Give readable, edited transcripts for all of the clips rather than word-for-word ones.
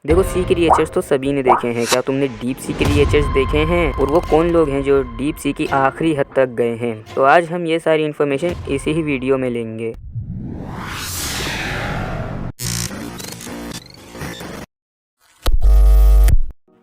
देखो sea creatures तो सभी ने देखे हैं, क्या तुमने डीप सी क्रिएचर्स देखे हैं? और वो कौन लोग हैं जो डीप सी की आखिरी हद तक गए हैं? तो आज हम ये सारी इन्फॉर्मेशन इसी ही वीडियो में लेंगे।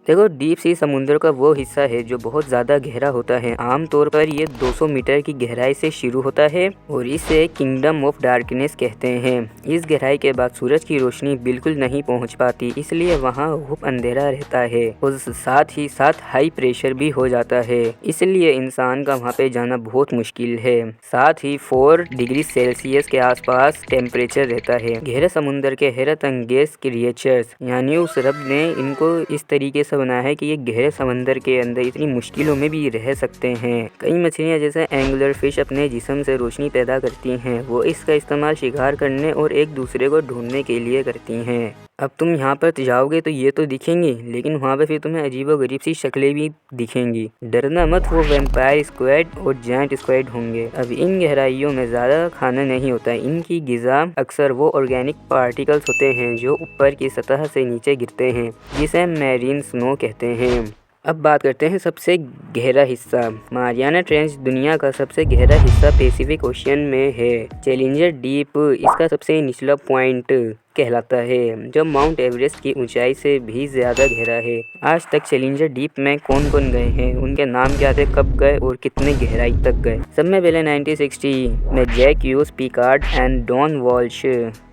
देखो डीप सी समुद्र का वो हिस्सा है जो बहुत ज़्यादा गहरा होता है। आमतौर पर ये 200 मीटर की गहराई से शुरू होता है और इसे किंगडम ऑफ डार्कनेस कहते हैं। इस गहराई के बाद सूरज की रोशनी बिल्कुल नहीं पहुंच पाती, इसलिए वहां खूब अंधेरा रहता है और साथ ही साथ हाई प्रेशर भी हो जाता है, इसलिए इंसान का वहां पे जाना बहुत मुश्किल है। साथ ही 4 डिग्री सेल्सियस के आसपास टेम्परेचर रहता है। गहरे समुद्र के हैरत अंगेज क्रिएचर्स यानी उस रब ने इनको इस तरीके बना है कि ये गहरे समंदर के अंदर इतनी मुश्किलों में भी रह सकते हैं। कई मछलियां जैसे एंगुलर फिश अपने जिस्म से रोशनी पैदा करती हैं। वो इसका इस्तेमाल शिकार करने और एक दूसरे को ढूंढने के लिए करती हैं। अब तुम यहाँ पर जाओगे तो ये तो दिखेंगी, लेकिन वहाँ पे फिर तुम्हें अजीबोगरीब सी शक्लें भी दिखेंगी। डरना मत, वो वैम्पायर स्क्विड और जायंट स्क्विड होंगे। अब इन गहराइयों में ज़्यादा खाना नहीं होता। इनकी ग़िज़ा अक्सर वो ऑर्गेनिक पार्टिकल्स होते हैं जो ऊपर की सतह से नीचे गिरते हैं, जिसे मैरीन स्नो कहते हैं। अब बात करते हैं सबसे गहरा हिस्सा। मारियाना ट्रेंच दुनिया का सबसे गहरा हिस्सा पैसिफिक ओशियन में है। चैलेंजर डीप इसका सबसे निचला पॉइंट कहलाता है, जो माउंट एवरेस्ट की ऊंचाई से भी ज़्यादा गहरा है। आज तक चैलेंजर डीप में कौन कौन गए हैं, उनके नाम क्या थे, कब गए और कितने गहराई तक गए? सब में पहले 1960 में Jack Hughes Piccard and Don Walsh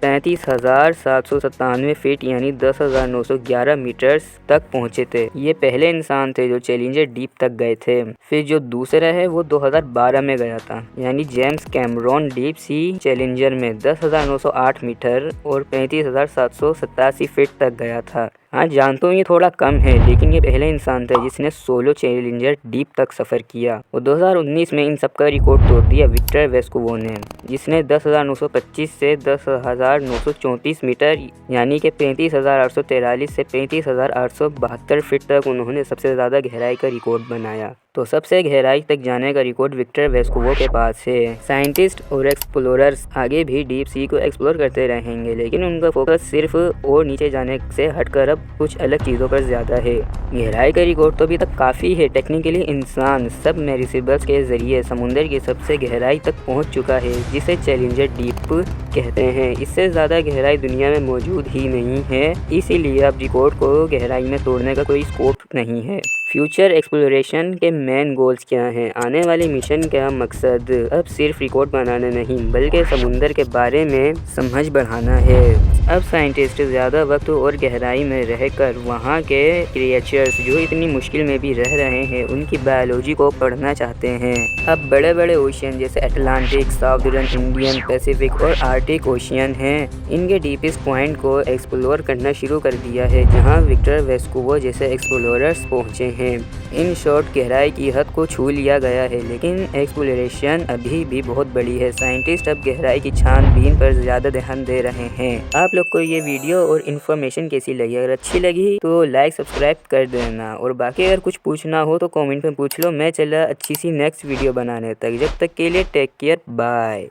35,797 feet यानी 10,911 मीटर्स तक पहुंचे थे। ये पहले इंसान थे जो चैलेंजर डीप तक गए थे। फिर जो दूसरा है वो 2012 में गया था, यानी James Cameron deep sea challenger में 10,908 मीटर और 35,787 फीट तक गया था। हाँ जानता हूँ ये थोड़ा कम है, लेकिन ये पहले इंसान था जिसने सोलो चैलेंजर डीप तक सफ़र किया। और 2019 में इन सब का रिकॉर्ड तोड़ दिया विक्टर वेस्कुवो ने, जिसने 10,925 से 10,934 मीटर यानी कि 35,843 से 35,872 फीट तक उन्होंने सबसे ज़्यादा गहराई का रिकॉर्ड बनाया। तो सबसे गहराई तक जाने का रिकॉर्ड विक्टर वेस्कुवो के पास है। साइंटिस्ट और एक्सप्लोरर्स आगे भी डीप सी को एक्सप्लोर करते रहेंगे, लेकिन उनका फोकस सिर्फ और नीचे जाने से हटकर अब कुछ अलग चीज़ों पर ज़्यादा है। गहराई का रिकॉर्ड तो अभी तक काफ़ी है। टेक्निकली इंसान सबमर्सिबल्स के ज़रिए समुद्र की सबसे गहराई तक पहुँच चुका है, जिसे चैलेंजर डीप कहते हैं। इससे ज़्यादा गहराई दुनिया में मौजूद ही नहीं है, इसीलिए अब रिकॉर्ड को गहराई में तोड़ने का कोई स्कोप नहीं है। फ्यूचर एक्सप्लोरेशन के मेन गोल्स क्या हैं? आने वाले मिशन का मकसद अब सिर्फ रिकॉर्ड बनाना नहीं, बल्कि समुद्र के बारे में समझ बढ़ाना है। अब साइंटिस्ट ज़्यादा वक्त और गहराई में रहकर वहाँ के क्रिएचर्स जो इतनी मुश्किल में भी रह रहे हैं, उनकी बायोलॉजी को पढ़ना चाहते हैं। अब बड़े बड़े ओशियन जैसे अटलांटिक, साउदर्न इंडियन, पैसिफिक और आर्टिक ओशियन हैं, इनके डीपेस्ट पॉइंट को एक्सप्लोर करना शुरू कर दिया है, जहाँ विक्टर वेस्कुवो जैसे एक्सप्लोरर्स पहुँचे हैं। इन शॉर्ट गहराई की हद को छू लिया गया है, लेकिन एक्सप्लोरेशन अभी भी बहुत बड़ी है। साइंटिस्ट अब गहराई की छानबीन पर ज़्यादा ध्यान दे रहे हैं। आप लोग को ये वीडियो और इन्फॉर्मेशन कैसी लगी? अगर अच्छी लगी तो लाइक सब्सक्राइब कर देना, और बाकी अगर कुछ पूछना हो तो कमेंट में पूछ लो। मैं चला अच्छी सी नेक्स्ट वीडियो बनाने तक। जब तक के लिए टेक केयर, बाय।